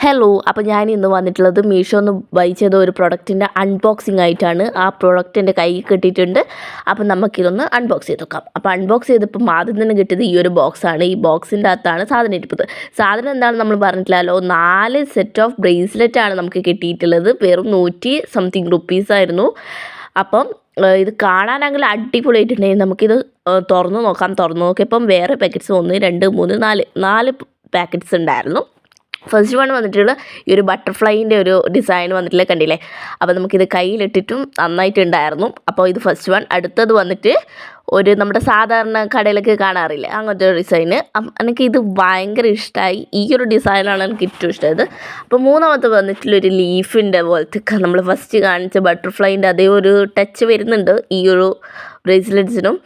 Hello, അപ്പോൾ ഞാൻ ഇന്ന് വന്നിട്ടുള്ളത് മീഷോന്ന് ബൈ ചെയ്ത ഒരു പ്രൊഡക്റ്റിൻ്റെ അൺബോക്സിംഗ് ആയിട്ടാണ്. ആ പ്രൊഡക്റ്റ് എൻ്റെ കയ്യിൽ കിട്ടിയിട്ടുണ്ട്. അപ്പോൾ നമുക്കിതൊന്ന് അൺബോക്സ് ചെയ്ത് നോക്കാം. അപ്പോൾ അൺബോക്സ് ചെയ്തപ്പോൾ ആദ്യം തന്നെ കിട്ടിയത് ഈ ഒരു ബോക്സാണ്. ഈ ബോക്സിൻ്റെ അകത്താണ് സാധനം ഇരിപ്പത്. സാധനം എന്താണെന്ന് നമ്മൾ പറഞ്ഞിട്ടില്ലല്ലോ. 4 സെറ്റ് ഓഫ് ബ്രേസ്ലെറ്റാണ് നമുക്ക് കിട്ടിയിട്ടുള്ളത്. വെറും 100 സംതിങ് റുപ്പീസായിരുന്നു. അപ്പം ഇത് കാണാനാണെങ്കിൽ അടിപൊളിയായിട്ടുണ്ടെങ്കിൽ നമുക്കിത് തുറന്ന് നോക്കിയപ്പം വേറെ പാക്കറ്റ്സ് 1 2 3 4 പാക്കറ്റ്സ് ഉണ്ടായിരുന്നു. ഫസ്റ്റ് വൺ വന്നിട്ടുള്ള ഈ ഒരു ബട്ടർഫ്ലൈൻ്റെ ഒരു ഡിസൈൻ വന്നിട്ടുള്ള കണ്ടില്ലേ. അപ്പോൾ നമുക്കിത് കയ്യിലിട്ടിട്ടും നന്നായിട്ടുണ്ടായിരുന്നു. അപ്പോൾ ഇത് ഫസ്റ്റ് വൺ. അടുത്തത് വന്നിട്ട് ഒരു നമ്മുടെ സാധാരണ കടയിലൊക്കെ കാണാറില്ലേ അങ്ങനത്തെ ഒരു ഡിസൈന്. എനിക്കിത് ഭയങ്കര ഇഷ്ടമായി. ഈ ഒരു ഡിസൈനാണ് എനിക്ക് ഏറ്റവും ഇഷ്ടമായത്. അപ്പോൾ മൂന്നാമത്തെ വന്നിട്ടുള്ളൊരു ലീഫിൻ്റെ പോലത്തെ നമ്മൾ ഫസ്റ്റ് കാണിച്ച ബട്ടർഫ്ലൈൻ്റെ അതേ ഒരു ടച്ച് വരുന്നുണ്ട് ഈ ഒരു ബ്രേസ്ലെറ്റ്സിനും.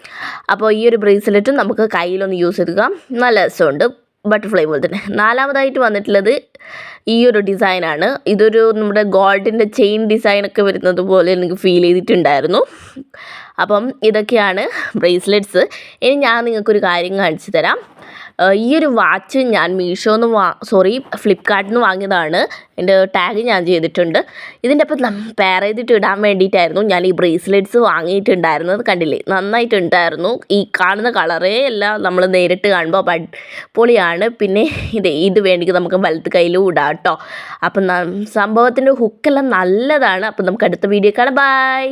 അപ്പോൾ ഈ ഒരു ബ്രേസ്ലെറ്റും നമുക്ക് കയ്യിലൊന്ന് യൂസ് ചെയ്തെടുക്കാം. നല്ല രസമുണ്ട്, ബട്ടർഫ്ലൈ പോലെ തന്നെ. നാലാമതായിട്ട് വന്നിട്ടുള്ളത് ഈ ഒരു ഡിസൈനാണ്. ഇതൊരു നമ്മുടെ ഗോൾഡിൻ്റെ ചെയിൻ ഡിസൈനൊക്കെ വരുന്നത് പോലെ എനിക്ക് ഫീൽ ചെയ്തിട്ടുണ്ടായിരുന്നു. അപ്പം ഇതൊക്കെയാണ് ബ്രേസ്ലെറ്റ്സ്. ഇനി ഞാൻ നിങ്ങൾക്കൊരു കാര്യം കാണിച്ചു തരാം. ഈ ഒരു വാച്ച് ഞാൻ മീഷോന്ന് ഫ്ലിപ്കാർട്ടിൽ നിന്ന് വാങ്ങിയതാണ്. എൻ്റെ ടാഗ് ഞാൻ ചെയ്തിട്ടുണ്ട്. ഇതിൻ്റെ ഒപ്പം പെയർ ചെയ്തിട്ട് ഇടാൻ വേണ്ടിയിട്ടായിരുന്നു ഞാൻ ഈ ബ്രേസ്ലെറ്റ്സ് വാങ്ങിയിട്ടുണ്ടായിരുന്നത്. കണ്ടില്ലേ, നന്നായിട്ടുണ്ടായിരുന്നു. ഈ കാണുന്ന കളറേ അല്ല നമ്മൾ നേരിട്ട് കാണുമ്പോൾ അടിപൊളിയാണ്. പിന്നെ ഇത് വേണമെങ്കിൽ നമുക്ക് വലത്ത് കയ്യിലും ഇടാം കേട്ടോ. അപ്പം സംഭവത്തിൻ്റെ ഹുക്കെല്ലാം നല്ലതാണ്. അപ്പം നമുക്ക് അടുത്ത വീഡിയോ കാണാം. ബൈ.